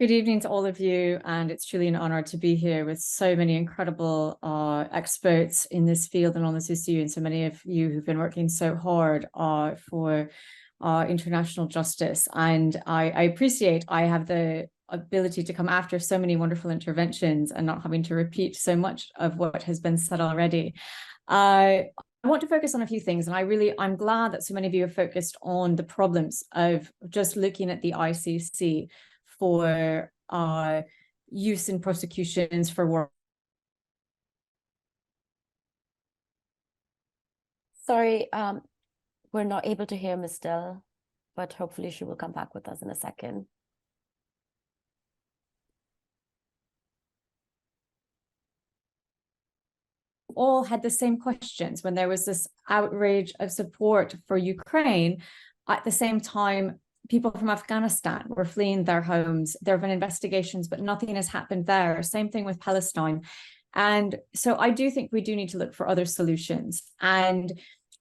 Good evening to all of you, and it's truly an honor to be here with so many incredible experts in this field and on this issue, and so many of you who've been working so hard for international justice. And I appreciate I have the ability to come after so many wonderful interventions and not having to repeat so much of what has been said already. I want to focus on a few things, and I'm glad that so many of you are focused on the problems of just looking at the ICC for use in prosecutions for war. Sorry, we're not able to hear Ms. Dell, but hopefully she will come back with us in a second. All had the same questions when there was this outrage of support for Ukraine. At the same time, people from Afghanistan were fleeing their homes. There have been investigations, but nothing has happened there. Same thing with Palestine. And so I do think we do need to look for other solutions. And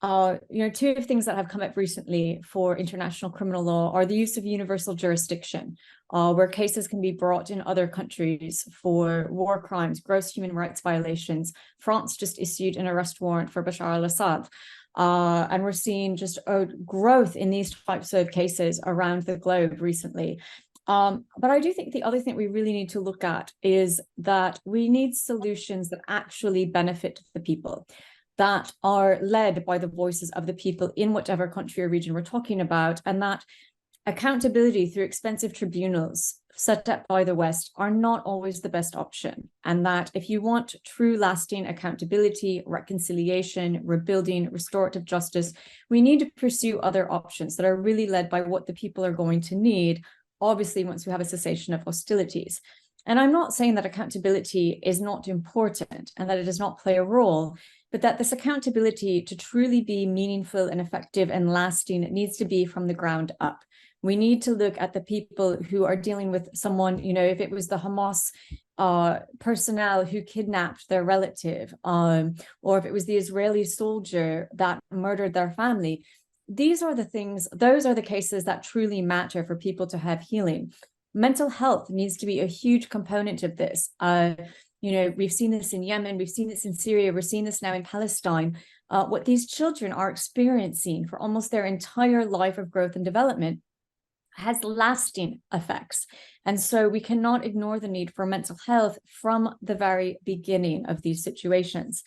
two things that have come up recently for international criminal law are the use of universal jurisdiction, where cases can be brought in other countries for war crimes, gross human rights violations. France just issued an arrest warrant for Bashar al-Assad. And we're seeing just a growth in these types of cases around the globe recently. But I do think the other thing we really need to look at is that we need solutions that actually benefit the people, that are led by the voices of the people in whatever country or region we're talking about, and that accountability through expensive tribunals set up by the West are not always the best option. And that if you want true lasting accountability, reconciliation, rebuilding, restorative justice, we need to pursue other options that are really led by what the people are going to need, obviously once we have a cessation of hostilities. And I'm not saying that accountability is not important and that it does not play a role, but that this accountability to truly be meaningful and effective and lasting, it needs to be from the ground up. We need to look at the people who are dealing with someone, if it was the Hamas personnel who kidnapped their relative, or if it was the Israeli soldier that murdered their family. Those are the cases that truly matter for people to have healing. Mental health needs to be a huge component of this. We've seen this in Yemen, we've seen this in Syria, we're seeing this now in Palestine. What these children are experiencing for almost their entire life of growth and development has lasting effects. And so we cannot ignore the need for mental health from the very beginning of these situations.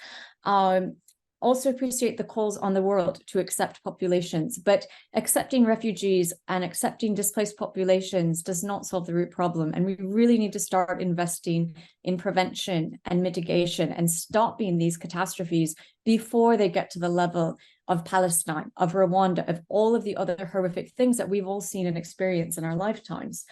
Also appreciate the calls on the world to accept populations, but accepting refugees and accepting displaced populations does not solve the root problem. And we really need to start investing in prevention and mitigation and stopping these catastrophes before they get to the level of Palestine, of Rwanda, of all of the other horrific things that we've all seen and experienced in our lifetimes.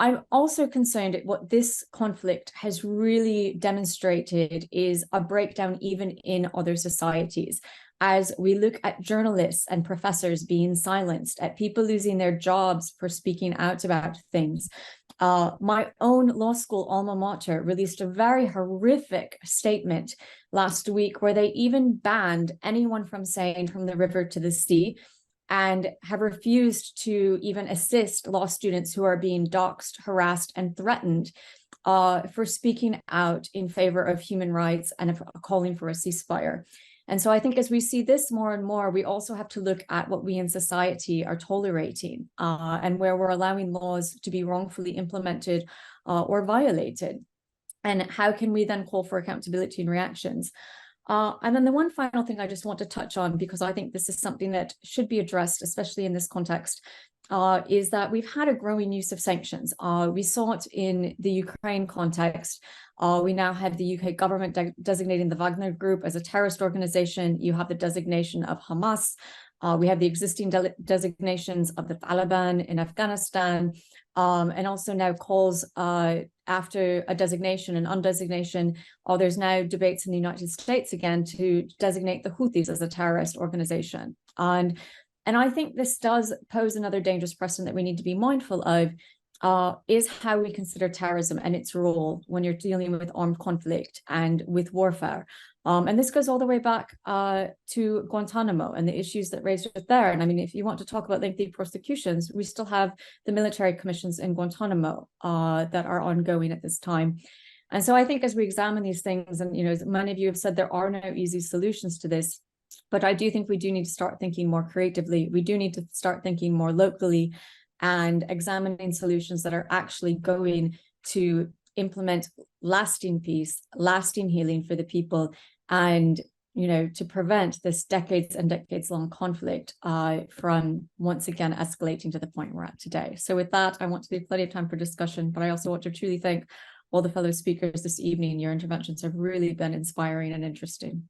I'm also concerned at what this conflict has really demonstrated is a breakdown even in other societies. As we look at journalists and professors being silenced, at people losing their jobs for speaking out about things. My own law school alma mater released a very horrific statement last week where they even banned anyone from saying from the river to the sea, and have refused to even assist law students who are being doxxed, harassed, and threatened for speaking out in favor of human rights and calling for a ceasefire. And so I think as we see this more and more, we also have to look at what we in society are tolerating and where we're allowing laws to be wrongfully implemented or violated. And how can we then call for accountability and reactions? And then the one final thing I just want to touch on, because I think this is something that should be addressed, especially in this context, is that we've had a growing use of sanctions. We saw it in the Ukraine context. We now have the UK government designating the Wagner Group as a terrorist organization. You have the designation of Hamas. We have the existing designations of the Taliban in Afghanistan, and also now calls after a designation and undesignation. There's now debates in the United States again to designate the Houthis as a terrorist organization. And I think this does pose another dangerous precedent that we need to be mindful of, is how we consider terrorism and its role when you're dealing with armed conflict and with warfare. And this goes all the way back to Guantanamo and the issues that raised it there. And I mean, if you want to talk about lengthy prosecutions, we still have the military commissions in Guantanamo that are ongoing at this time. And so I think as we examine these things, and, you know, as many of you have said, there are no easy solutions to this, but I do think we do need to start thinking more creatively. We do need to start thinking more locally and examining solutions that are actually going to implement lasting peace, lasting healing for the people, and, you know, to prevent this decades and decades long conflict from once again escalating to the point we're at today. So with that, I want to leave plenty of time for discussion, but I also want to truly thank all the fellow speakers this evening. Your interventions have really been inspiring and interesting.